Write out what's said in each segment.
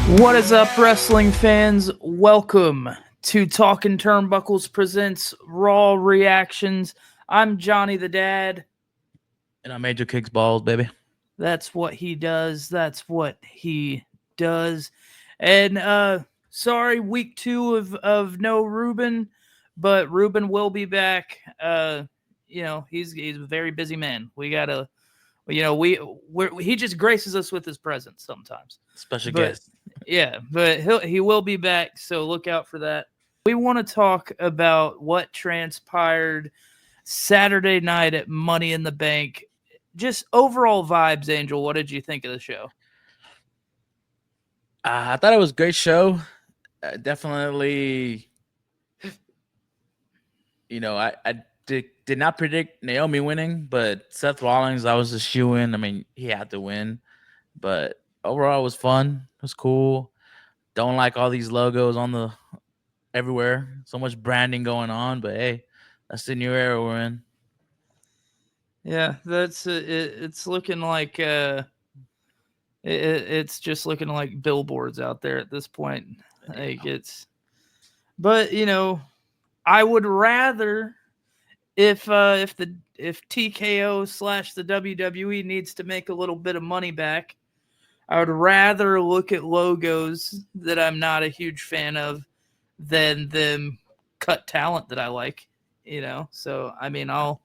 What is up, wrestling fans? Welcome to Talkin Turnbuckles presents Raw Reactions. I'm Johnny the Dad. And I made your kicks balls, baby. That's what he does. That's what he does. And sorry, week 2 of no Ruben, but Ruben will be back. He's a very busy man. We gotta, he just graces us with his presence sometimes. Special But guest. yeah, but he will be back, so look out for that. We want to talk about what transpired Saturday night at Money in the Bank. Just overall vibes, Angel. What did you think of the show? I thought it was a great show. Definitely, I did not predict Naomi winning, but Seth Rollins, I was a shoe in. I mean, he had to win, but overall, it was fun. It was cool. Don't like all these logos on the everywhere. So much branding going on, but hey, that's the new era we're in. Yeah, that's it's looking like it's just looking like billboards out there at this point. Like Yeah. but I would rather if TKO slash the WWE needs to make a little bit of money back, I would rather look at logos that I'm not a huge fan of than them cut talent that I like. So I mean, I'll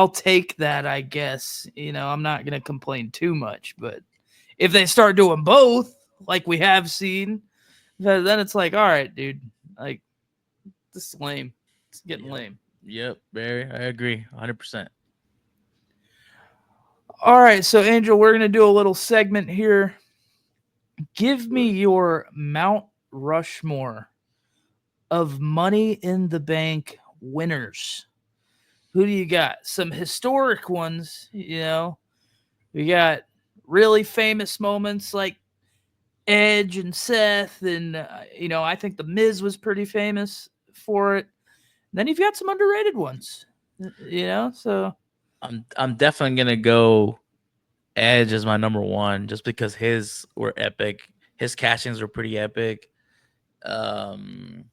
take that, I guess. I'm not gonna complain too much, but if they start doing both, like we have seen, then it's like, all right, dude, like this is lame. It's getting Yep. lame. Yep. Barry, I agree. 100%. All right, so Angel, we're gonna do a little segment here. Give me your Mount Rushmore of Money in the Bank winners. Who do you got? Some historic ones. We got really famous moments like Edge and Seth, and I think the Miz was pretty famous for it. Then you've got some underrated ones. So I'm definitely gonna go Edge is my number one, just because his were epic. His cashings were pretty epic. Um,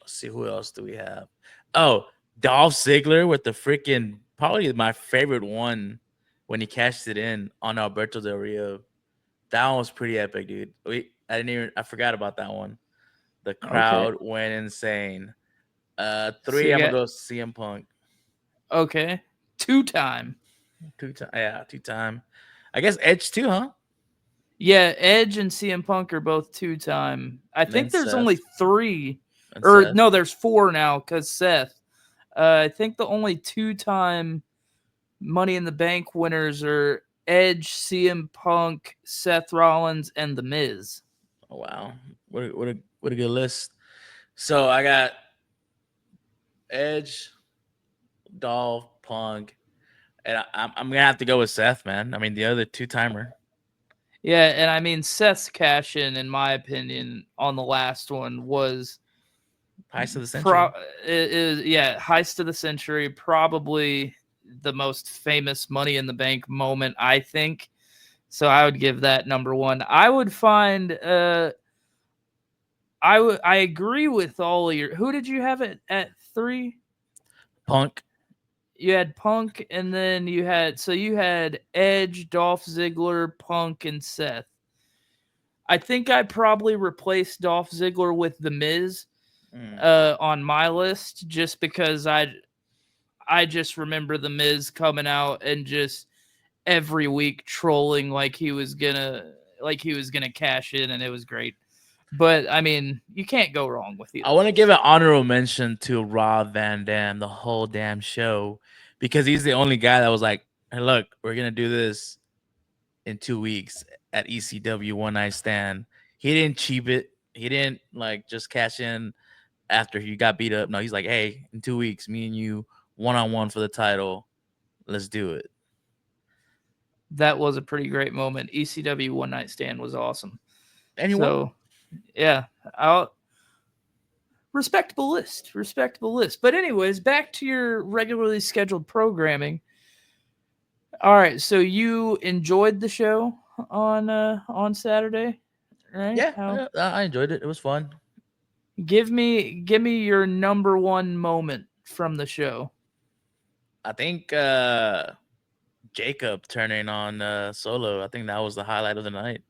let's see, who else do we have? Oh, Dolph Ziggler with the freaking probably my favorite one when he cashed it in on Alberto Del Rio. That one was pretty epic, dude. I forgot about that one. The okay, crowd went insane. so Three, you I'm gonna got go CM Punk. okay, 2 time. Two time, yeah, 2 time. I guess Edge too, huh? Yeah, Edge and CM Punk are both 2 time. I And then think there's only Seth three, and or Seth. no, there's four now because Seth. I think the only 2 time Money in the Bank winners are Edge, CM Punk, Seth Rollins, and The Miz. Oh wow, what a good list. So I got Edge, Dolph, Punk, and I'm gonna have to go with Seth, man. I mean the other 2 timer. Yeah, and I mean Seth's cash in my opinion, on the last one was Heist of the pro century. is yeah, heist of the century, probably the most famous Money in the Bank moment, I think. So I would give that number one. I would find I agree with all of your. Who did you have it at 3? Punk. You had Punk, and then you had Edge, Dolph Ziggler, Punk, and Seth. I think I probably replaced Dolph Ziggler with The Miz Mm. on my list, just because I just remember The Miz coming out and just every week trolling like he was gonna cash in, and it was great. But I mean, you can't go wrong with I either want of to give those an two. honorable mention to Rob Van Dam the whole damn show, because he's the only guy that was like, "Hey, look, we're gonna do this in 2 weeks at ECW One Night Stand." He didn't cheap it. He didn't like just cash in after he got beat up. No, he's like, "Hey, in 2 weeks, me and you 1-on-1 for the title. Let's do it." That was a pretty great moment. ECW One Night Stand was awesome. And he won. So yeah, I'll respectable list. But anyways, back to your regularly scheduled programming. All right, so you enjoyed the show on Saturday? right? Yeah, I enjoyed it. It was fun. Give me your number one moment from the show. I think Jacob turning on Solo. I think that was the highlight of the night.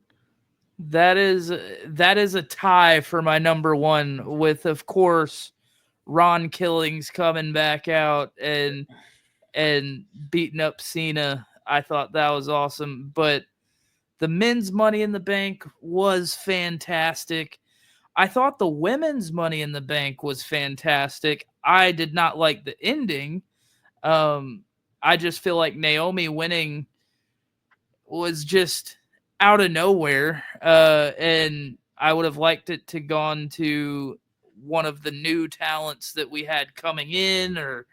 That is a tie for my number one, with, of course, Ron Killings coming back out and beating up Cena. I thought that was awesome. But the men's Money in the Bank was fantastic. I thought the women's Money in the Bank was fantastic. I did not like the ending. Um, I just feel like Naomi winning was just out of nowhere. And I would have liked it to gone to one of the new talents that we had coming in, or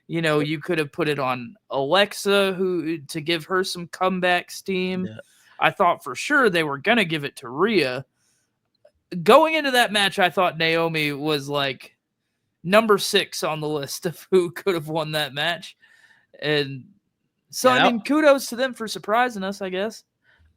you could have put it on Alexa, who to give her some comeback steam. Yeah, I thought for sure they were gonna give it to Rhea. Going into that match, I thought Naomi was like number 6 on the list of who could have won that match. And so, yeah. I mean, kudos to them for surprising us, I guess.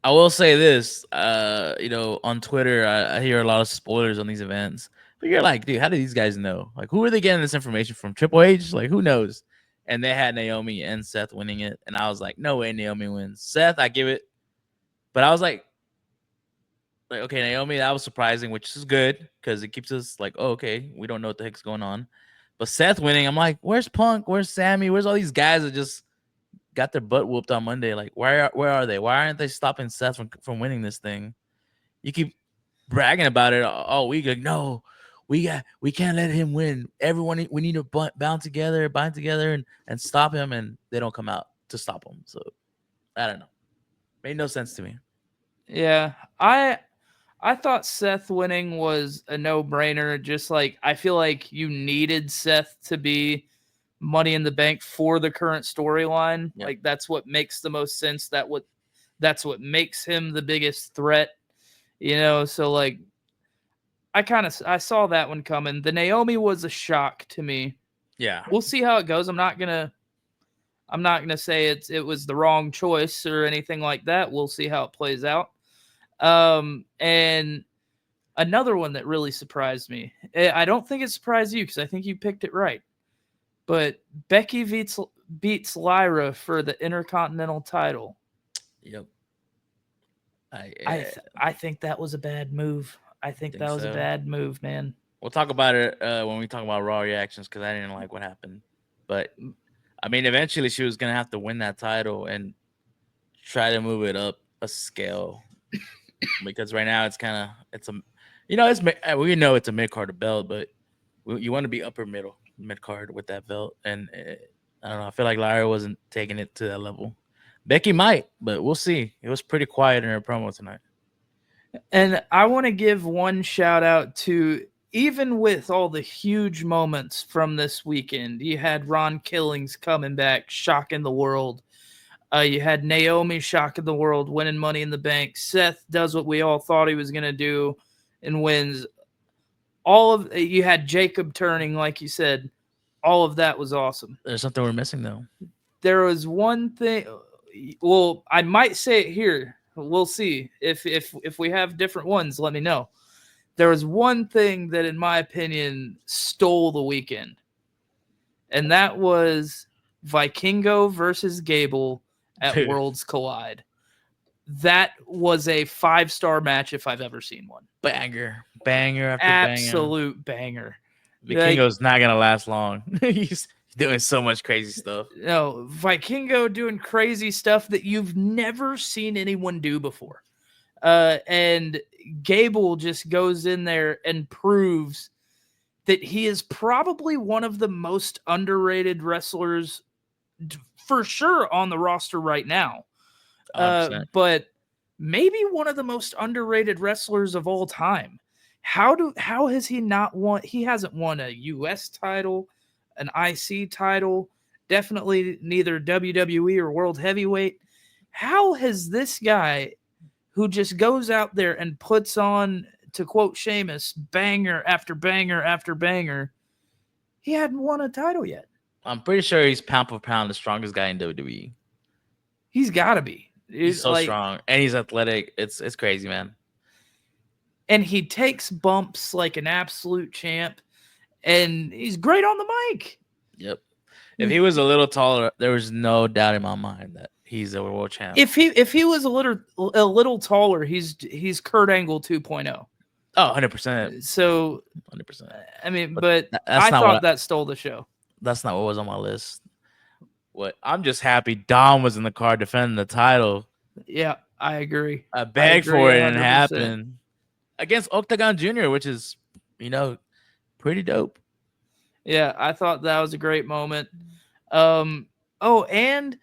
I will say this. On Twitter, I hear a lot of spoilers on these events. But you're like, dude, how do these guys know? Like, who are they getting this information from? Triple H? Like, who knows? And they had Naomi and Seth winning it, and I was like, no way, Naomi wins. Seth, I give it, but I was like, okay, Naomi, that was surprising, which is good because it keeps us like, oh, okay, we don't know what the heck's going on. But Seth winning, I'm like, where's Punk? Where's Sammy? Where's all these guys that just got their butt whooped on Monday? Like, where are they? Why aren't they stopping Seth from winning this thing? You keep bragging about it all week. Like, no, we can't let him win. Everyone, we need to bind together, and stop him. And they don't come out to stop him. So I don't know. Made no sense to me. Yeah, I thought Seth winning was a no-brainer. Just like, I feel like you needed Seth to be Money in the Bank for the current storyline. Yep. Like, that's what makes the most sense. That's what makes him the biggest threat. So like, I saw that one coming. The Naomi was a shock to me. Yeah. We'll see how it goes. I'm not gonna say it was the wrong choice or anything like that. We'll see how it plays out. And another one that really surprised me. I don't think it surprised you because I think you picked it right. But Becky beats Lyra for the Intercontinental title. Yep. I think that was a bad move. I think think that was a so. bad move, man. We'll talk about it when we talk about Raw reactions because I didn't like what happened. But I mean, eventually she was gonna have to win that title and try to move it up a scale because right now it's a we know it's a mid card belt, but you want to be upper mid card with that belt, and I don't know. I feel like Lyra wasn't taking it to that level. Becky might, but we'll see. It was pretty quiet in her promo tonight. And I want to give one shout out to, even with all the huge moments from this weekend, you had Ron Killings coming back, shocking the world. You had Naomi shocking the world, winning Money in the Bank. Seth does what we all thought he was going to do and wins. You had Jacob turning, like you said. All of that was awesome. There's something we're missing though. There was one thing. Well, I might say it here. We'll see if we have different ones. Let me know. There was one thing that, in my opinion, stole the weekend, and that was Vikingo versus Gable at Dude, Worlds Collide. That was a 5-star match if I've ever seen one. banger after banger. Absolute banger. Vikingo's not gonna last long. He's doing so much crazy stuff. No, Vikingo doing crazy stuff that you've never seen anyone do before. And Gable just goes in there and proves that he is probably one of the most underrated wrestlers for sure on the roster right now. 100%. But maybe one of the most underrated wrestlers of all time. How has he not won? He hasn't won a US title, an IC title, definitely neither WWE or World Heavyweight. How has this guy, who just goes out there and puts on, to quote Sheamus, banger after banger after banger, he hadn't won a title yet? I'm pretty sure he's pound for pound the strongest guy in WWE. He's got to be. He's so strong and he's athletic. It's crazy, man. and he takes bumps like an absolute champ, and he's great on the mic. Yep. If he was a little taller, there was no doubt in my mind that he's a world champ. If he was a little taller, he's Kurt Angle 2.0. Oh, 100%. So 100%. I mean, But but that's I not thought what that stole the show. that's not what was on my list. What I'm just happy Dom was in the card defending the title. Yeah, I agree. I I begged agree for it and it 100%. happened against Octagon Jr., which is, you know, pretty dope. Yeah, I thought that was a great moment. Um, oh, and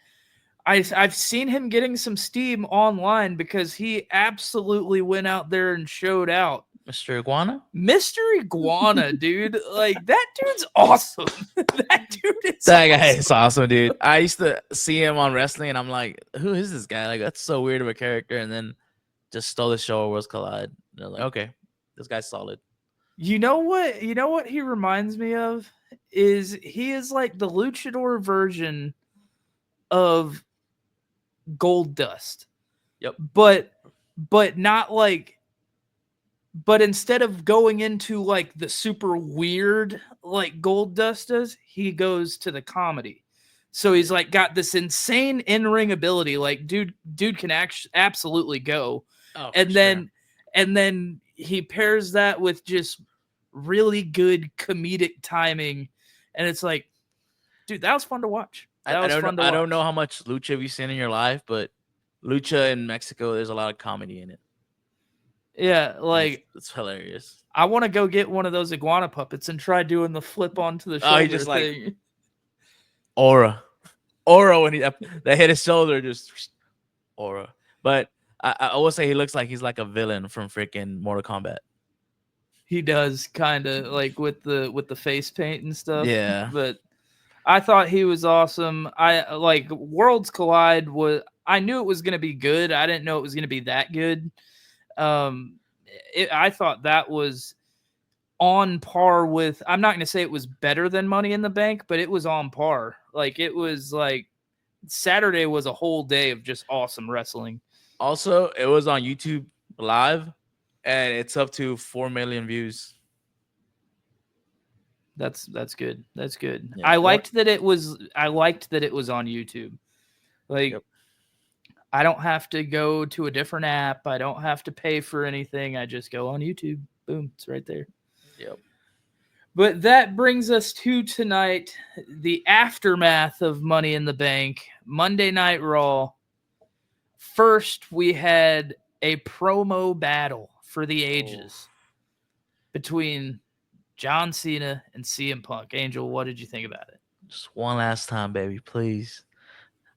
I've seen him getting some steam online because he absolutely went out there and showed out. Mr. Iguana? Mr. Iguana, dude, like that dude's awesome. That dude is That guy awesome. is awesome, dude. I used to see him on wrestling and I'm like, who is this guy? Like, that's so weird of a character. And then just stole the show at Worlds Collide. And I was like, okay, this guy's solid. You know what? You know what he reminds me of is he is like the luchador version of Gold Dust, Yep. but not like. But instead of going into like the super weird like Gold Dust does, he goes to the comedy. So he's like got this insane in-ring ability. Like dude can absolutely go, Oh, for and sure. then he pairs that with just really good comedic timing, and it's like, dude, that was fun to watch. That I was don't know. fun to I watch. don't know how much lucha have you seen in your life, but lucha in Mexico, there's a lot of comedy in it. Yeah, And like it's hilarious. I want to go get one of those iguana puppets and try doing the flip onto the Oh, he shoulder just like thing. aura when he that hit his shoulder, just aura. But I will say he looks like he's like a villain from freaking Mortal Kombat. He does kind of like with the face paint and stuff, Yeah. but I thought he was awesome. I like Worlds Collide was I knew it was going to be good. I didn't know it was going to be that good. Um I thought that was on par with I'm not going to say it was better than Money in the Bank, but it was on par. Like it was like Saturday was a whole day of just awesome wrestling. Also, it was on YouTube live, and it's up to 4 million views. That's good. That's good. Yeah. I liked that it was on YouTube. Like Yep. I don't have to go to a different app. I don't have to pay for anything. I just go on YouTube. Boom, it's right there. Yep. But that brings us to tonight, the aftermath of Money in the Bank, Monday Night Raw. First, we had a promo battle for the ages between John Cena and CM Punk. Angel, what did you think about it? Just one last time, baby, please.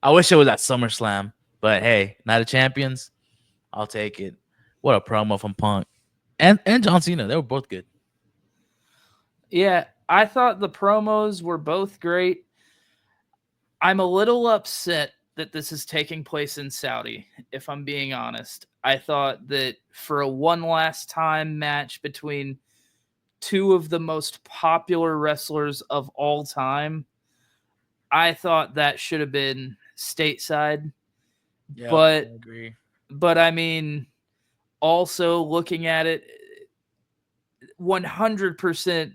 I wish it was at SummerSlam, but hey, Night of Champions, I'll take it. What a promo from Punk and John Cena. They were both good. Yeah, I thought the promos were both great. I'm a little upset that this is taking place in Saudi, if I'm being honest. I thought that for a one last time match between two of the most popular wrestlers of all time, I thought that should have been stateside. Yeah, I But agree. I mean, also looking at it, 100%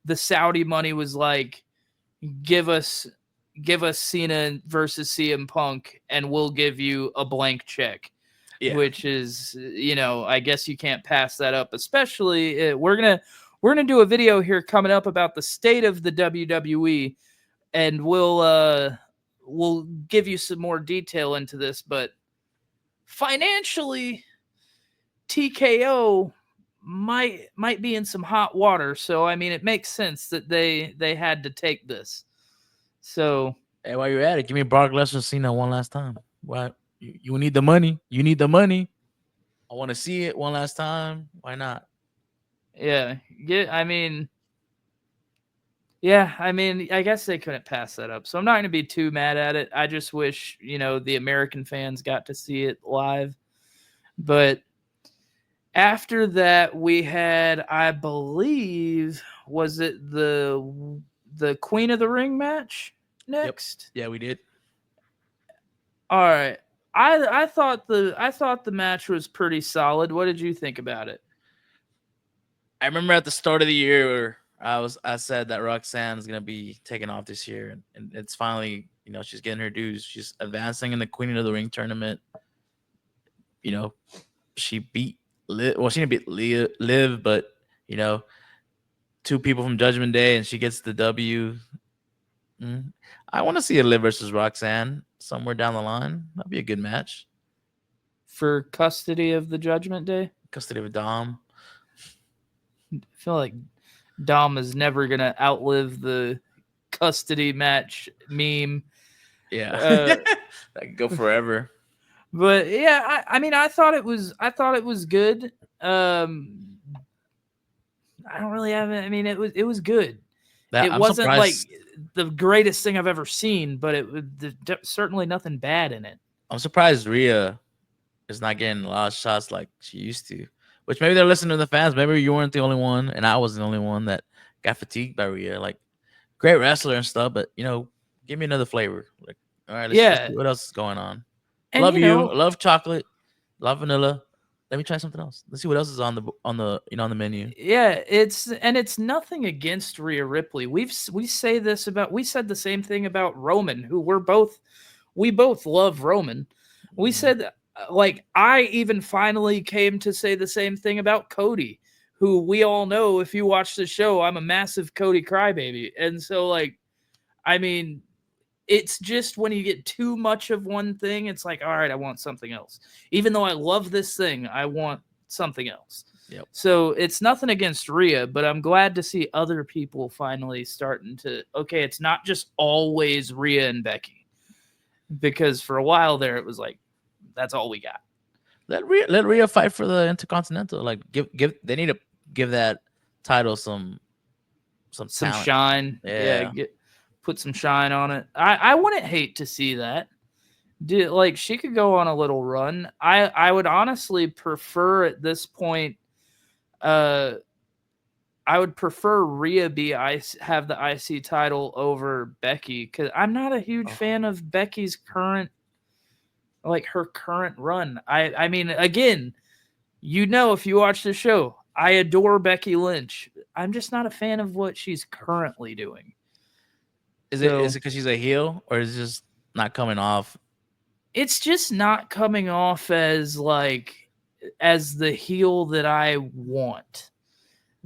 the Saudi money was like, give us Cena versus CM Punk and we'll give you a blank check. Yeah. Which is, I guess you can't pass that up, especially we're going to do a video here coming up about the state of the WWE, and we'll give you some more detail into this, but financially TKO might be in some hot water. So I mean, it makes sense that they had to take this. So Hey, while you're at it, give me Brock Lesnar Cena one last time. Why you need the money? You need the money. I want to see it one last time. Why not? yeah, I mean, I guess they couldn't pass that up. So I'm not going to be too mad at it. I just wish, the American fans got to see it live. But after that, we had, I believe, was it the Queen of the Ring match next? Yep. Yeah, we did. All right. I thought the match was pretty solid. What did you think about it? I remember at the start of the year where I said that Roxanne's gonna be taking off this year, and it's finally, she's getting her dues. She's advancing in the Queen of the Ring tournament. You know, she beat Well, she didn't beat Liv, but you know, two people from Judgment Day, and she gets the W. Mm. I want to see a Liv versus Roxanne somewhere down the line. That'd be a good match. For custody of the Judgment Day. Custody of Dom. I feel like Dom is never gonna outlive the custody match meme. Yeah, Uh, that could go forever. but yeah, I mean, I thought it was good. Um, I don't really have it. I mean, it was good. That It I'm wasn't like surprised. the greatest thing I've ever seen, but certainly nothing bad in it. I'm surprised Rhea is not getting a lot of shots like she used to. Which maybe they're listening to the fans. Maybe you weren't the only one, and I was the only one that got fatigued by Rhea. Like, great wrestler and stuff, but give me another flavor. Like, all right, let's Yeah, see what else is going on. and Love you, love chocolate, love vanilla. Let me try something else. Let's see what else is on the menu. yeah, it's nothing against Rhea Ripley. We said the same thing about Roman, who we both love Roman. We Mhm. said like I even finally came to say the same thing about Cody, who we all know if you watch the show, I'm a massive Cody crybaby. And so like I mean, it's just when you get too much of one thing, it's like, all right, I want something else. Even though I love this thing, I want something else. Yep. So it's nothing against Rhea, but I'm glad to see other people finally starting to, okay, it's not just always Rhea and Becky. Because for a while there, it was like, that's all we got. Let Rhea fight for the Intercontinental. Like, give they need to give that title some Some talent. shine. Yeah, Yeah. put some shine on it. I wouldn't hate to see that. Like she could go on a little run. I would honestly prefer at this point. Uh, I would prefer Rhea have the IC title over Becky because I'm not a huge Oh, fan of Becky's her current run. I mean, again, if you watch the show, I adore Becky Lynch. I'm just not a fan of what she's currently doing. is it So because she's a heel, or is it just not coming off? it's just not coming off as the heel that I want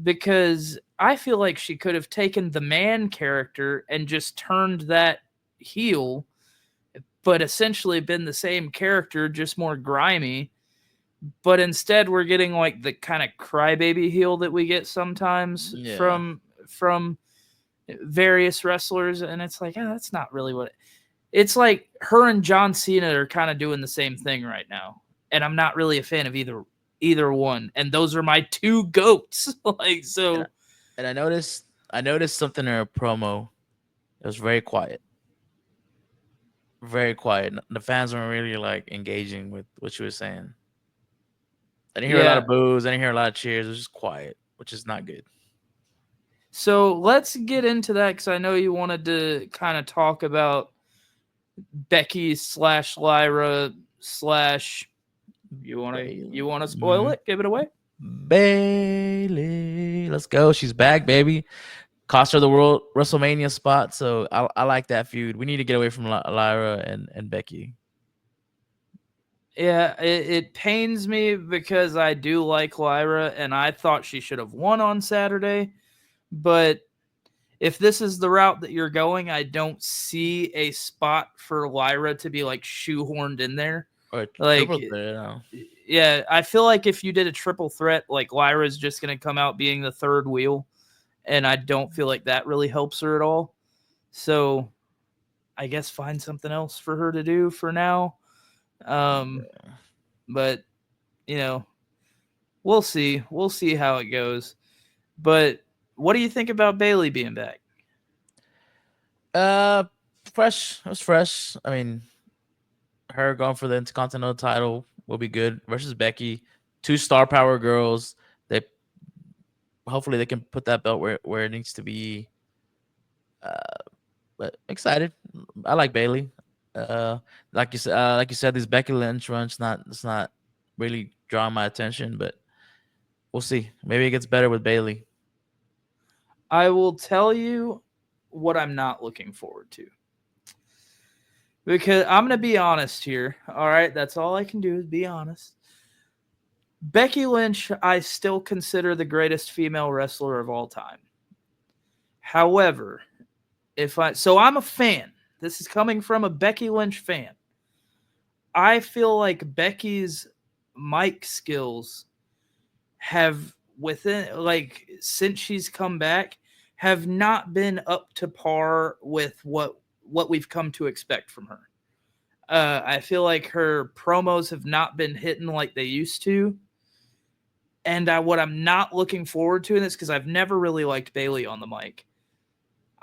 because I feel like she could have taken the man character and just turned that heel, but essentially been the same character, just more grimy. But instead, we're getting like the kind of crybaby heel that we get sometimes Yeah. from various wrestlers, and it's like, that's not really what. It's like her and John Cena are kind of doing the same thing right now, and I'm not really a fan of either one. And those are my two goats. like And I, so, and I noticed something in her promo. It was very quiet. Very quiet. The fans weren't really like engaging with what she was saying. I didn't hear a lot of yeah. boos. I didn't hear a lot of cheers. It was just quiet, which is not good. So let's get into that because I know you wanted to kind of talk about Becky slash Lyra slash. You want to spoil Mhm. it? Give it away. Bailey, let's go. She's back, baby. Cost her the World WrestleMania spot, so I like that feud. We need to get away from Lyra and Becky. Yeah, it pains me because I do like Lyra and I thought she should have won on Saturday. But if this is the route that you're going, I don't see a spot for Lyra to be like shoehorned in there. Or a Like, triple threat. yeah, I feel like if you did a triple threat, like Lyra's just going to come out being the third wheel. And I don't feel like that really helps her at all. So I guess find something else for her to do for now. Um, but, you know, we'll see. We'll see how it goes. But what do you think about Bailey being back? Uh, fresh. It was fresh. I mean, her going for the Intercontinental title will be good versus Becky. Two star power girls. They hopefully they can put that belt where it needs to be. Uh, but excited. I like Bailey. Uh, like you said, this Becky Lynch run. It's not really drawing my attention, but We'll see. Maybe it gets better with Bailey. I will tell you what I'm not looking forward to. Because I'm going to be honest here. All right. That's all I can do is be honest. Becky Lynch, I still consider the greatest female wrestler of all time. However, I'm a fan. This is coming from a Becky Lynch fan. I feel like Becky's mic skills have since she's come back have not been up to par with what we've come to expect from her. I feel like her promos have not been hitting like they used to. And what I'm not looking forward to in this, because I've never really liked Bailey on the mic,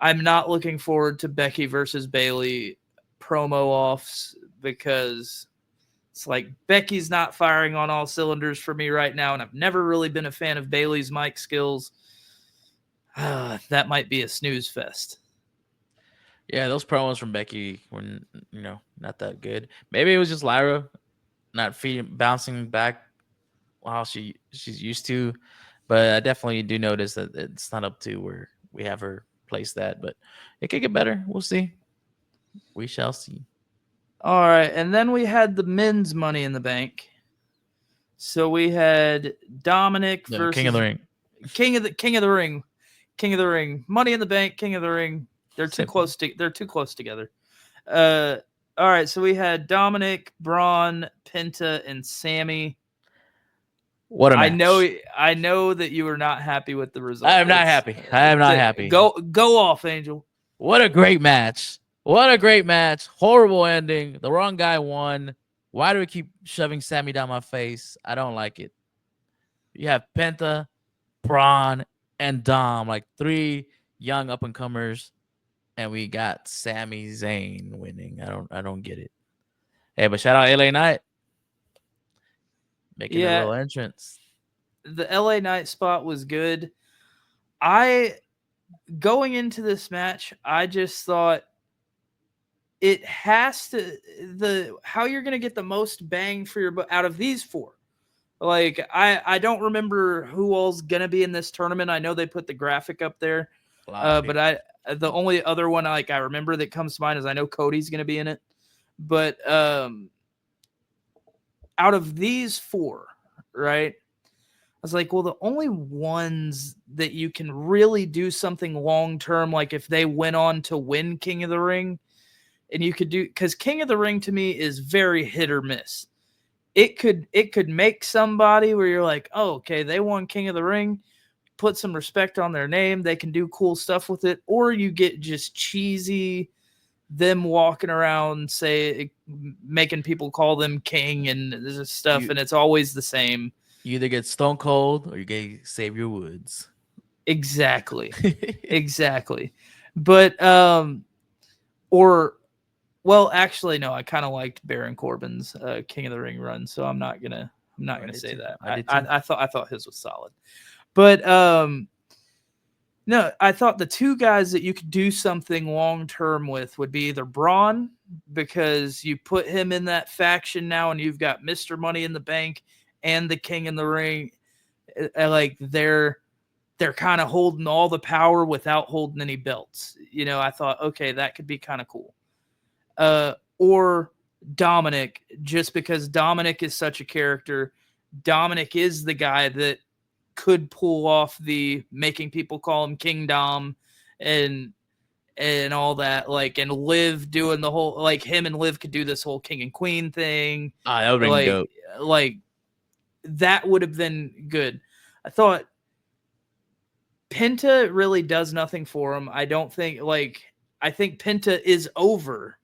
I'm not looking forward to Becky versus Bailey promo offs, because it's like Becky's not firing on all cylinders for me right now, and I've never really been a fan of Bailey's mic skills. That might be a snooze fest. Yeah, those promos from Becky were, not that good. Maybe it was just Lyra not bouncing back how she's used to, but I definitely do notice that it's not up to where we have her placed at. But it could get better. We'll see. We shall see. All right, and then we had the men's Money in the Bank. So we had Dominic versus King of the Ring. King of the Ring. Money in the Bank, King of the Ring. They're too close together. All right, so we had Dominic, Braun, Penta, and Sammy. What a match. I know that you were not happy with the result. I am not happy. Go off, Angel. What a great match. Horrible ending. The wrong guy won. Why do we keep shoving Sammy down my face? I don't like it. You have Penta, Braun, and Dom, like 3 young up and comers, and we got Sami Zayn winning. I don't get it. Hey, but shout out LA Knight making a little entrance. The LA Knight spot was good. Going into this match, I just thought it has to how you're going to get the most bang for your buck out of these 4. Like, I don't remember who all's going to be in this tournament. I know they put the graphic up there. But the only other one I remember that comes to mind is I know Cody's going to be in it. But out of these 4, right? I was like, well, the only ones that you can really do something long term, like if they went on to win King of the Ring, and you could do, because King of the Ring to me is very hit or miss. It could make somebody where you're like, oh, okay, they won King of the Ring, put some respect on their name, they can do cool stuff with it, or you get just cheesy, them walking around, making people call them king and this stuff, and it's always the same. You either get Stone Cold or you get Xavier Woods. Exactly. Exactly. But actually, no, I kind of liked Baron Corbin's King of the Ring run, so I'm not gonna say that. I thought his was solid, but no, I thought the 2 guys that you could do something long term with would be either Braun, because you put him in that faction now, and you've got Mr. Money in the Bank and the King in the Ring, like they're kind of holding all the power without holding any belts. I thought, okay, that could be kind of cool. Or Dominic, just because Dominic is such a character. Dominic is the guy that could pull off the making people call him King Dom and all that, like, and Liv doing the whole, like, him and Liv could do this whole King and Queen thing. That would have been dope. Like, that would have been good. I thought Penta really does nothing for him. I think Penta is over.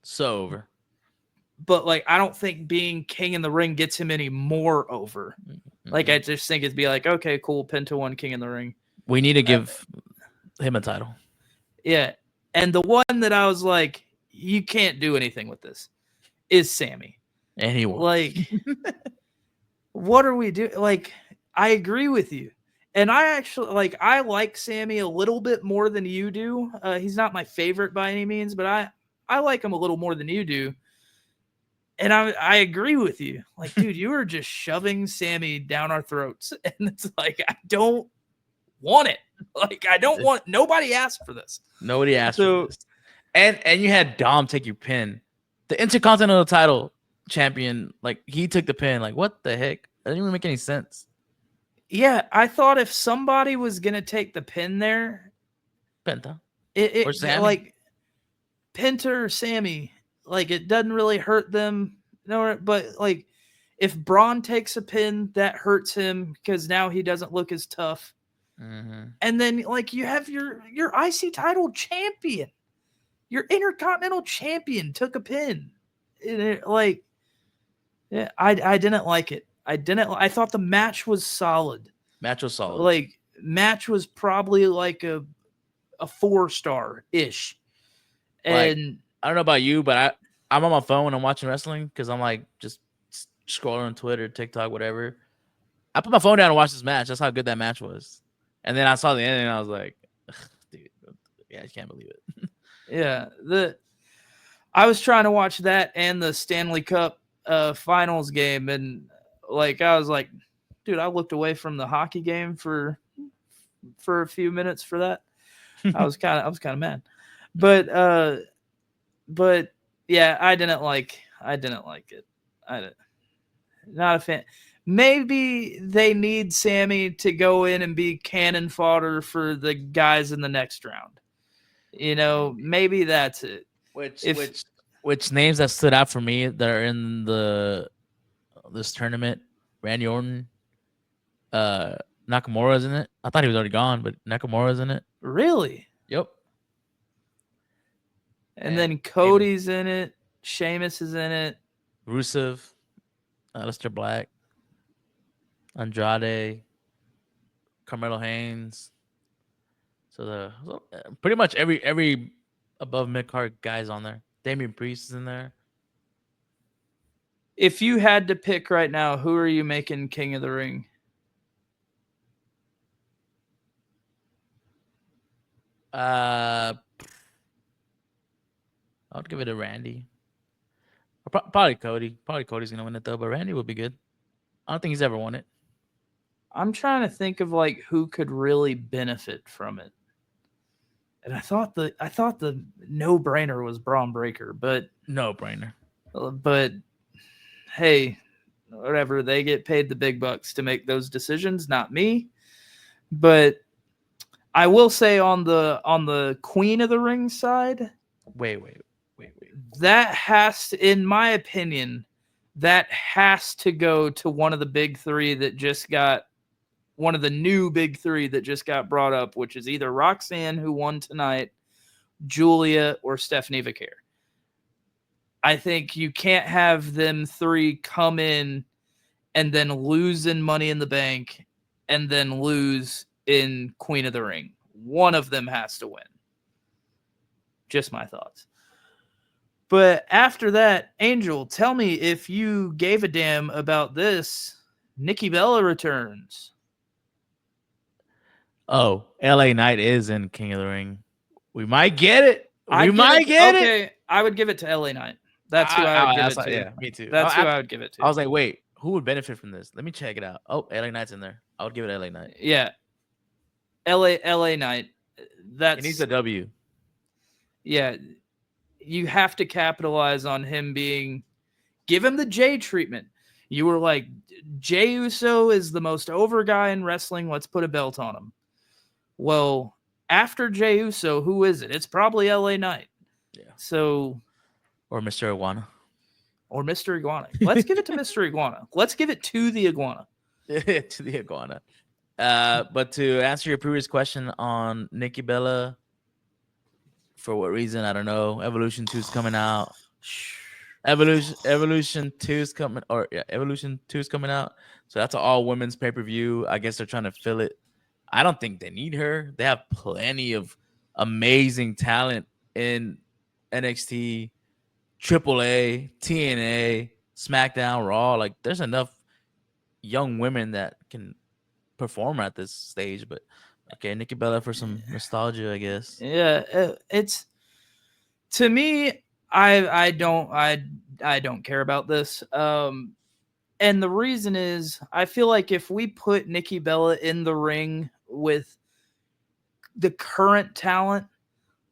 So over. But, like, I don't think being King in the Ring gets him any more over. Mm-hmm. Like, I just think it'd be like, okay, cool, Penta won King in the Ring. We need to give him a title. Yeah. And the one that I was like, you can't do anything with this is Sammy. And he won. Like, what are we doing? Like, I agree with you. And I actually, like, I like Sammy a little bit more than you do. He's not my favorite by any means, but I like him a little more than you do. And I agree with you. Like, dude, you were just shoving Sammy down our throats. And it's like, I don't want it. Like, I don't want, nobody asked for this. Nobody asked for So, this. And you had Dom take your pin. The Intercontinental title champion, like he took the pin. Like, what the heck? That didn't even make any sense. yeah, I thought if somebody was going to take the pin there, Penta. Or it Sammy. like Penta or Sammy, like it doesn't really hurt them. No, but like if Braun takes a pin, that hurts him because now he doesn't look as tough. Mm-hmm. And then like you have your IC title champion, your Intercontinental champion took a pin. And it, like, yeah, I didn't like it. I thought the match was solid. Match was solid. Like match was probably like a 4-star ish. Like, And I don't know about you, but I'm on my phone when I'm watching wrestling because I'm like just scrolling on Twitter, TikTok, whatever. I put my phone down and watched this match. That's how good that match was. And then I saw the ending and I was like, dude, yeah, I can't believe it. yeah, I was trying to watch that and the Stanley Cup finals game, and like I was like, dude, I looked away from the hockey game for a few minutes for that. I was kind of mad. But yeah, I didn't like it. Not a fan. Maybe they need Sammy to go in and be cannon fodder for the guys in the next round. Maybe that's it. Which names that stood out for me that are in this tournament? Randy Orton, uh, Nakamura's in it. I thought he was already gone, but Nakamura's in it. Really? Yep. And then Cody's in it. Sheamus is in it. Rusev, Aleister Black, Andrade, Carmelo Haynes. So pretty much every above mid card guys on there. Damian Priest is in there. If you had to pick right now, who are you making King of the Ring? I would give it to Randy. Probably Cody. Probably Cody's gonna win it though, but Randy would be good. I don't think he's ever won it. I'm trying to think of like who could really benefit from it. And I thought the no brainer was Braun Breaker, but No brainer. But hey, whatever, they get paid the big bucks to make those decisions, not me. But I will say on the Queen of the Ring side, Wait. that has to, in my opinion, that has to go to one of the big three that just got one of the new big three that just got brought up, which is either Roxanne, who won tonight, Julia, or Stephanie Vaquer. I think you can't have them three come in and then lose in Money in the Bank and then lose in Queen of the Ring. One of them has to win. Just my thoughts. But after that, Angel, tell me if you gave a damn about this. Nikki Bella returns. Oh, LA Knight is in King of the Ring. We might get it. We might get it. Okay, I would give it to LA Knight. That's who I would give it to. Yeah, me too. That's who I would give it to. I was like, wait, who would benefit from this? Let me check it out. Oh, LA Knight's in there. I would give it LA Knight. Yeah. LA Knight. That's He needs a W. Yeah. You have to capitalize on him give him the Jay treatment. You were like, Jay Uso is the most over guy in wrestling. Let's put a belt on him. Well, after Jay Uso, who is it? It's probably LA Knight. Yeah. So, or Mr. Iguana. Or Mr. Iguana. Let's give it to Mr. Iguana. Let's give it to the Iguana. To the Iguana. But to answer your previous question on Nikki Bella, for what reason, I don't know. Evolution 2 is coming out. Evolution 2 is coming, Evolution 2 is coming out. So that's an all women's pay-per-view. I guess they're trying to fill it. I don't think they need her. They have plenty of amazing talent in NXT, AAA, TNA, SmackDown, Raw. Like, there's enough young women that can perform at this stage. But okay, Nikki Bella for some nostalgia, I guess. Yeah, it's to me. I I don't care about this. And the reason is I feel like if we put Nikki Bella in the ring with the current talent,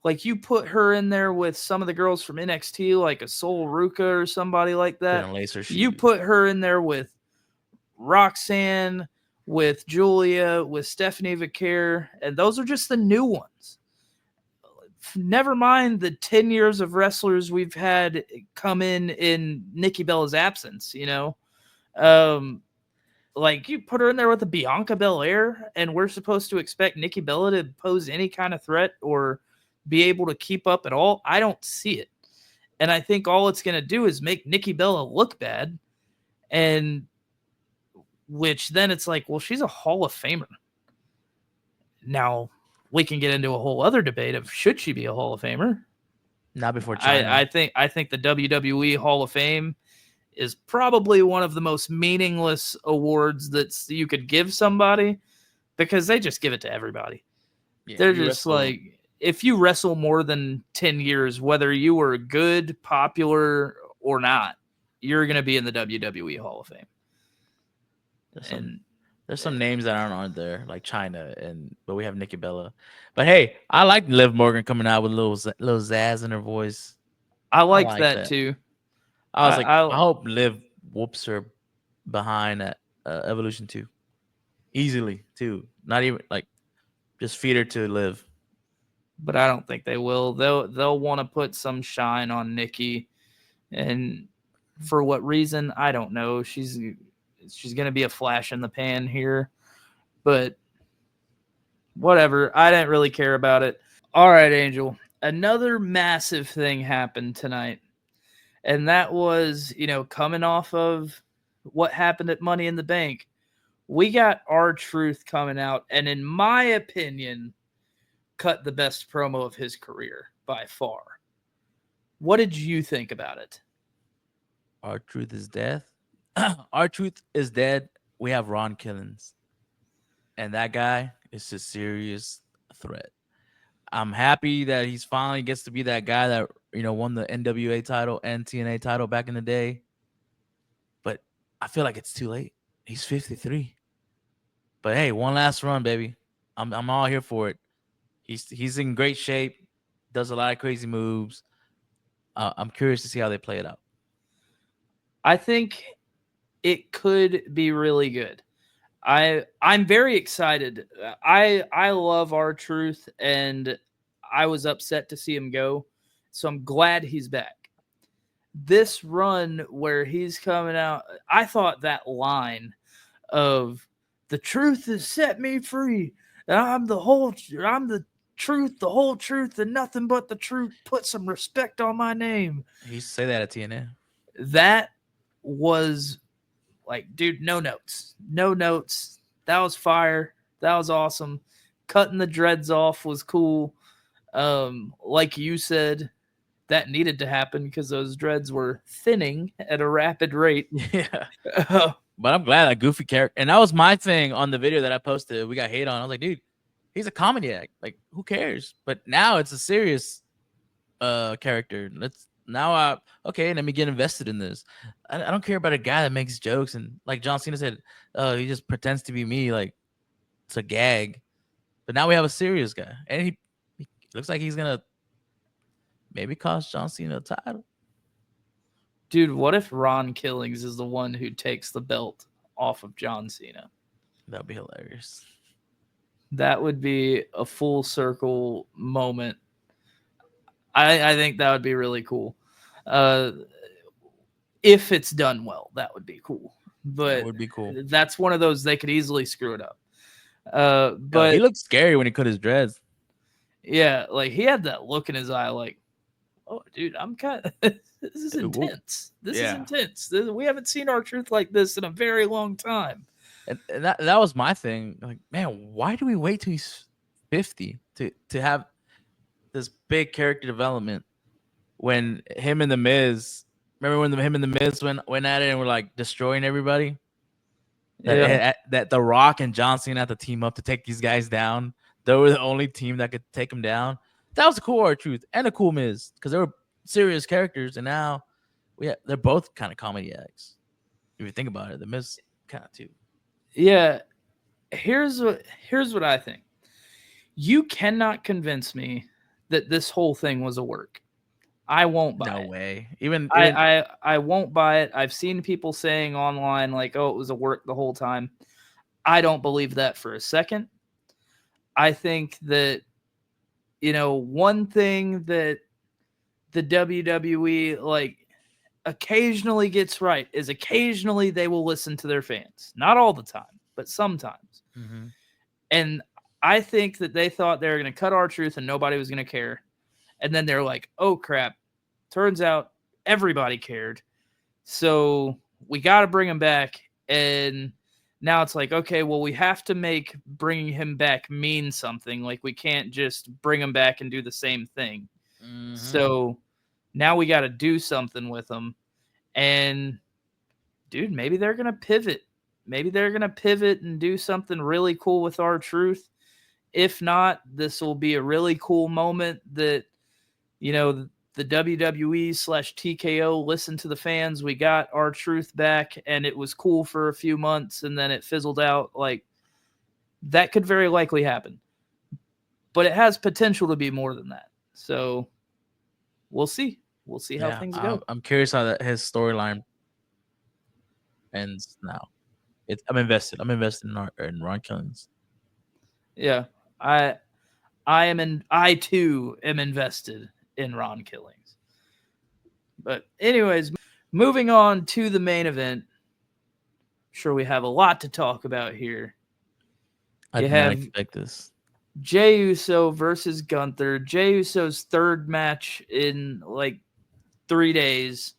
like you put her in there with some of the girls from NXT, like a Sol Ruka or somebody like that. Couldn't lace her You shoes. put her in there with Roxanne, with Julia, with Stephanie Vaquer, and those are just the new ones. Never mind the 10 years of wrestlers we've had come in Nikki Bella's absence, you know? Um, like you put her in there with a Bianca Belair, and we're supposed to expect Nikki Bella to pose any kind of threat or be able to keep up at all. I don't see it. And I think all it's going to do is make Nikki Bella look bad. And which then it's like, well, she's a Hall of Famer. Now, we can get into a whole other debate of should she be a Hall of Famer. Not before I, China. I think I think the WWE Hall of Fame is probably one of the most meaningless awards that you could give somebody because they just give it to everybody. Yeah, They're you just wrestle. like, if you wrestle more than 10 years, whether you were good, popular, or not, you're going to be in the WWE Hall of Fame. There's some And there's some names that aren't on there, like China, and but we have Nikki Bella. But hey, I like Liv Morgan coming out with a little zazz in her voice. I I like like that that. too. I was like, I I hope Liv whoops her behind at Evolution 2 easily too. Not even like just feed her to Liv. but I don't think they will. They'll want to put some shine on Nikki, and for what reason I don't know. She's going to be a flash in the pan here, but whatever. I didn't really care about it. All right, Angel. Another massive thing happened tonight, and that was, coming off of what happened at Money in the Bank. We got R-Truth coming out, and in my opinion, cut the best promo of his career by far. What did you think about it? Our truth is death. Our truth is dead. We have Ron Killings, and that guy is a serious threat. I'm happy that he's finally gets to be that guy that won the NWA title and TNA title back in the day. But I feel like it's too late. He's 53. But hey, one last run, baby. I'm all here for it. He's in great shape. Does a lot of crazy moves. I'm curious to see how they play it out. I think it could be really good. I'm very excited. I love R-Truth, and I was upset to see him go. So I'm glad he's back. This run where he's coming out, I thought that line of the truth has set me free. And I'm the truth, the whole truth, and nothing but the truth. Put some respect on my name. He used to say that at TNA. That was like, dude, no notes. No notes. That was fire. That was awesome. Cutting the dreads off was cool. Like you said, that needed to happen because those dreads were thinning at a rapid rate. Yeah. But I'm glad that goofy character, and that was my thing on the video that I posted. We got hate on. I was like, dude, he's a comedy act. Like, who cares? But now it's a serious character. Let's now okay, let me get invested in this. I don't care about a guy that makes jokes and like John Cena said, oh, he just pretends to be me, like it's a gag. But now we have a serious guy, and he looks like he's gonna maybe cost John Cena a title. Dude, what if Ron Killings is the one who takes the belt off of John Cena? That'd be hilarious. That would be a full circle moment. I think that would be really cool. Uh, if it's done well, that would be cool. That But would be cool. that's one of those they could easily screw it up. He But looked scary when he cut his dreads. yeah, like he had that look in his eye, like, oh, dude, I'm kind of. This is intense. This is Yeah. intense. We haven't seen R-Truth like this in a very long time. And that was my thing. Like, man, why do we wait till he's 50 to have this big character development when him and the Miz, remember when him and the Miz went at it and were like destroying everybody? Yeah, That The Rock and John Cena had to team up to take these guys down. They were the only team that could take them down. That was a cool R-Truth and a cool Miz because they were serious characters, and now Yeah, they're both kind of comedy acts. If you think about it, the Miz kind of too. Yeah, here's what here's what I think. You cannot convince me that this whole thing was a work. I won't buy No it. way. Even I, even I I won't buy it. I've seen people saying online like, "Oh, it was a work the whole time." I don't believe that for a second. I think that one thing that the WWE like occasionally gets right is occasionally they will listen to their fans. Not all the time, but sometimes. Mhm. And I think that they thought they were going to cut R-Truth and nobody was going to care. And then they're like, "Oh crap. Turns out everybody cared. So we got to bring him back." And now it's like, okay, well, we have to make bringing him back mean something. Like, we can't just bring him back and do the same thing. Mhm. So now we got to do something with him. And, dude, maybe they're going to pivot. Maybe they're going to pivot and do something really cool with R-Truth. If not, this will be a really cool moment that, you know, the WWE/TKO listened to the fans. We got R-Truth back, and it was cool for a few months, and then it fizzled out. Like, that could very likely happen, but it has potential to be more than that. So we'll see. We'll see how Yeah, things I'm, go. I'm curious how his storyline ends now. I'm invested. I'm invested in Ron Killings. Yeah, I I too am invested in Ron Killings. But anyways, moving on to the main event. Sure, we have a lot to talk about here. I You did not have expect this. Jey Uso versus Gunther. Jey Uso's third match in like 3 days,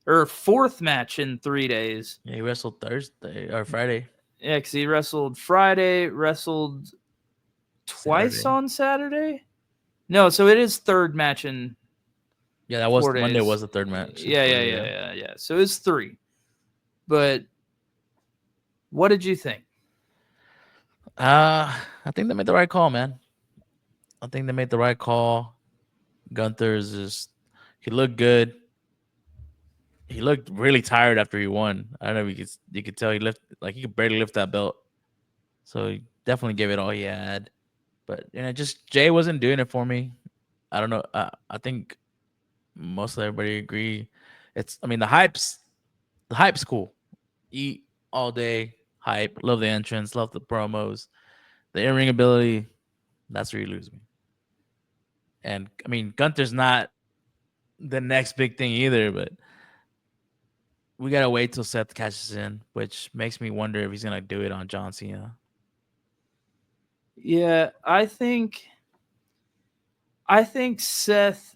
or fourth match in 3 days. Yeah, he wrestled Thursday or Friday, Yeah, because he wrestled Friday, wrestled twice Saturday. on Saturday. No, so it is third match in Yeah, that was 4 days. Monday. Was the third match in Yeah, yeah, 4 days. yeah, Yeah. yeah. So it's three. But what did you think? I think they made the right call, man. I think they made the right call. Gunther is just he looked good. He looked really tired after he won. I don't know if you could tell he could barely lift that belt. So he definitely gave it all he had. But just Jay wasn't doing it for me. I don't know. I think most of everybody agree. I mean, the hype's cool. Eat all day, hype. Love the entrance, love the promos, the in ring ability. That's where you lose me. And I mean, Gunther's not the next big thing either, but we gotta wait till Seth catches in, which makes me wonder if he's gonna do it on John Cena. Yeah, I think Seth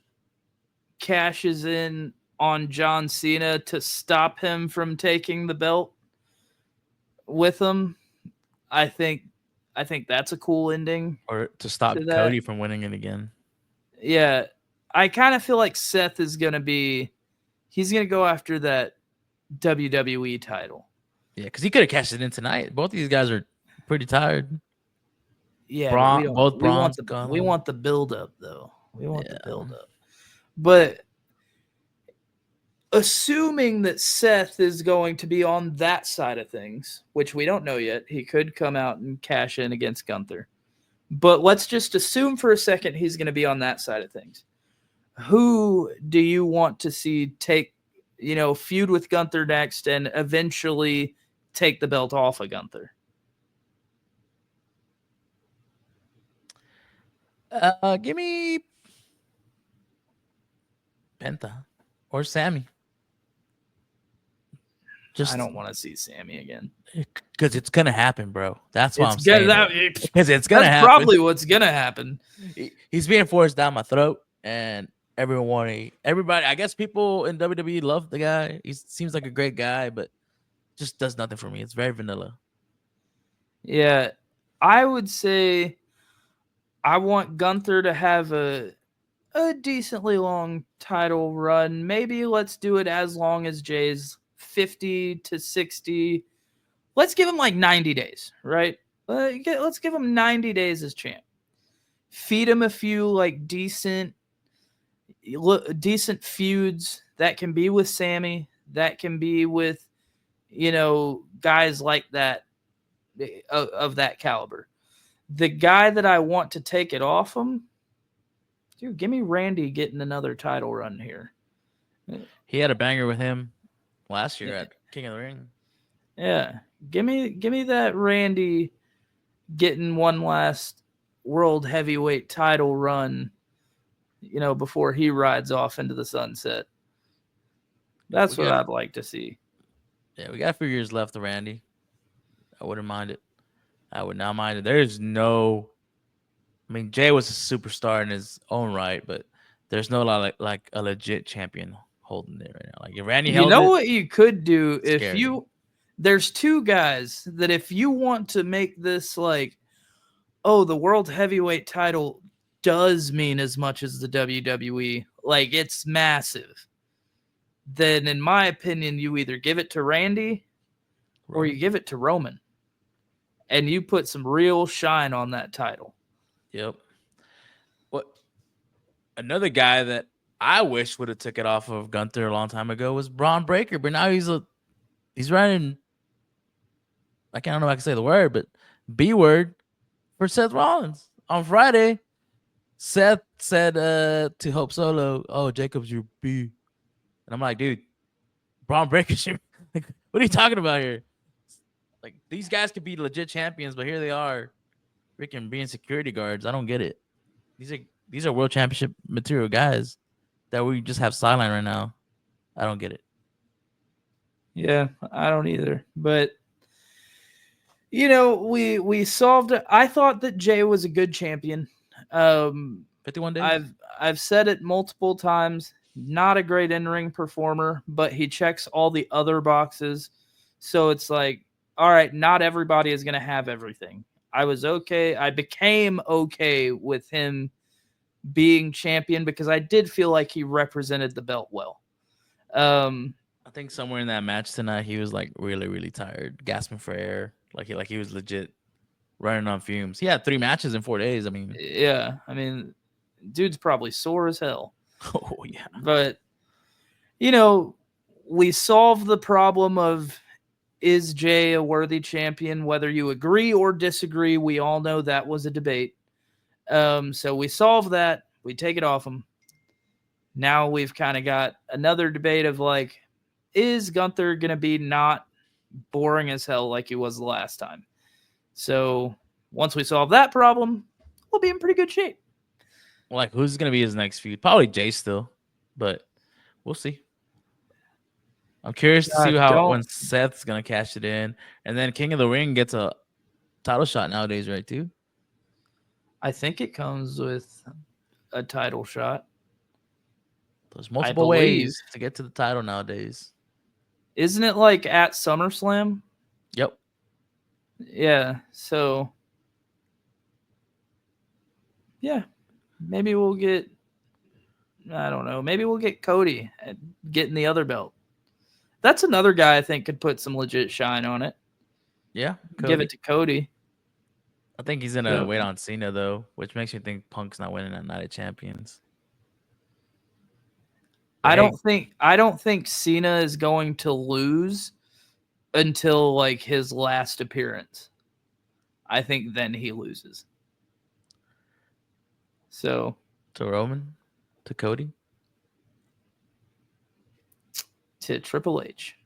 cashes in on John Cena to stop him from taking the belt with him. I think I think that's a cool ending Or to to stop that. Cody from winning it again. Yeah. I kind of feel like Seth is going to be he's going to go after that WWE title. Yeah, because he could have cashed it in tonight. Both of these guys are pretty tired. Yeah, but we don't Both Braun's gone we home. want the build up though. We want the Yeah. build up. But assuming that Seth is going to be on that side of things, which we don't know yet, he could come out and cash in against Gunther. But let's just assume for a second he's going to be on that side of things. Who do you want to see take, feud with Gunther next and eventually take the belt off of Gunther? Give me Penta or Sammy. I Just don't want to see Sammy again. because it's gonna happen, bro. That's why It's I'm good. saying it. Because it's gonna That's happen. probably what's gonna happen. He's being forced down my throat, and everybody. I guess people in WWE love the guy. He seems like a great guy, but just does nothing for me. It's very vanilla. Yeah, I would say I want Gunther to have a decently long title run. Maybe let's do it as long as Jay's 50 to 60. Let's give him like 90 days, right? Let's give him 90 days as champ. Feed him a few like decent feuds That can be with Sammy. That can be with, guys like that of that caliber. The guy that I want to take it off him, dude, give me Randy getting another title run here. He had a banger with him last year at King of the Ring. Yeah, give me that Randy getting one last world heavyweight title run, before he rides off into the sunset. That's what I'd like to see. Yeah, we got a few years left of Randy. I wouldn't mind it. I would not mind it. There's no, I mean, Jay was a superstar in his own right, but there's no like a legit champion holding it right now. Like if Randy You held know it, what you could do if scary. there's two guys that if you want to make this like, oh, the world heavyweight title does mean as much as the WWE, like it's massive, then in my opinion, you either give it to Randy or you give it to Roman. And you put some real shine on that title. Yep. What another guy that I wish would have took it off of Gunther a long time ago was Braun Breaker, but now he's running. I don't know if I can say the word, but B word for Seth Rollins on Friday. Seth said to Hope Solo, "Oh, Jacob's your B," and I'm like, dude, Braun Breaker, like, what are you talking about here? Like these guys could be legit champions, but here they are, freaking being security guards. I don't get it. These are world championship material guys that we just have sideline right now. I don't get it. Yeah, I don't either. But we solved it. I thought that Jay was a good champion. 51 days. I've said it multiple times. Not a great in-ring performer, but he checks all the other boxes. So it's like, all right, not everybody is going to have everything. I was okay. I became okay with him being champion because I did feel like he represented the belt well. I think somewhere in that match tonight, he was like really, really tired, gasping for air, like he was legit running on fumes. He had 3 matches in 4 days. I mean, yeah, dude's probably sore as hell. Oh yeah, but we solved the problem of, is Jay a worthy champion? Whether you agree or disagree, we all know that was a debate. So we solved that. We take it off him. Now we've kind of got another debate of like, is Gunther going to be not boring as hell like he was the last time? So once we solve that problem, we'll be in pretty good shape. Like, who's going to be his next feud? Probably Jay still, but we'll see. I'm curious to see when Seth's going to cash it in. And then King of the Ring gets a title shot nowadays, right, too? I think it comes with a title shot. There's multiple ways to get to the title nowadays. Isn't it like at SummerSlam? Yep. Yeah, so yeah, maybe we'll get, I don't know, maybe we'll get Cody getting the other belt. That's another guy I think could put some legit shine on it. Yeah, Cody. Give it to Cody. I think he's gonna wait on Cena though, which makes me think Punk's not winning that Night of Champions. I don't think Cena is going to lose until like his last appearance. I think then he loses. So to Roman, to Cody, to Triple H.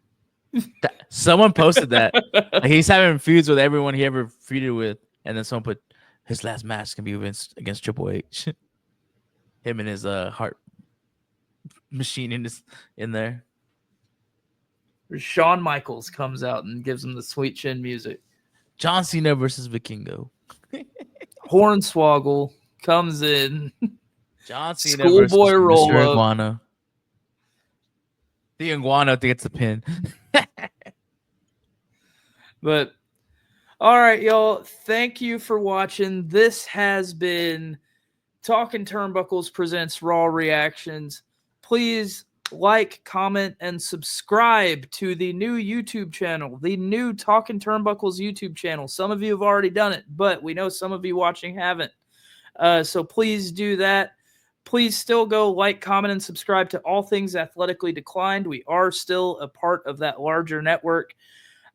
Someone posted that like he's having feuds with everyone he ever feuded with, and then someone put his last match can be against Triple H. Him and his heart machine in there. Shawn Michaels comes out and gives him the sweet chin music. John Cena versus Vikingo. Hornswoggle comes in. John Cena Schoolboy roll Mr. up. Iguana. The Iguana gets the pin. But all right, y'all. Thank you for watching. This has been Talkin Turnbuckles presents Raw Reactions. Please like, comment, and subscribe to the new YouTube channel, the new Talkin Turnbuckles YouTube channel. Some of you have already done it, but we know some of you watching haven't. So please do that. Please still go like, comment, and subscribe to All Things Athletically Declined. We are still a part of that larger network.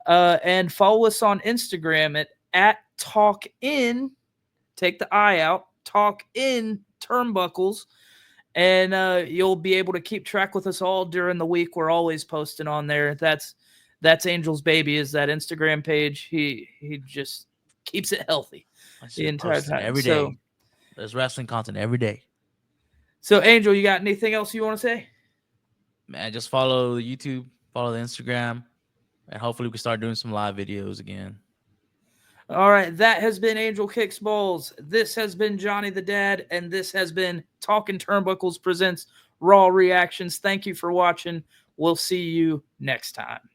And follow us on Instagram at Talkin. Take the I out. Talkin Turnbuckles. And you'll be able to keep track with us all during the week. We're always posting on there. That's Angel's baby, is that Instagram page. He just keeps it healthy the entire time. Every day. There's wrestling content every day. So, Angel, you got anything else you want to say? Man, just follow the YouTube, follow the Instagram, and hopefully we can start doing some live videos again. All right, that has been Angel Kicks Balls. This has been Johnny the Dad, and this has been Talkin Turnbuckles presents Raw Reactions. Thank you for watching. We'll see you next time.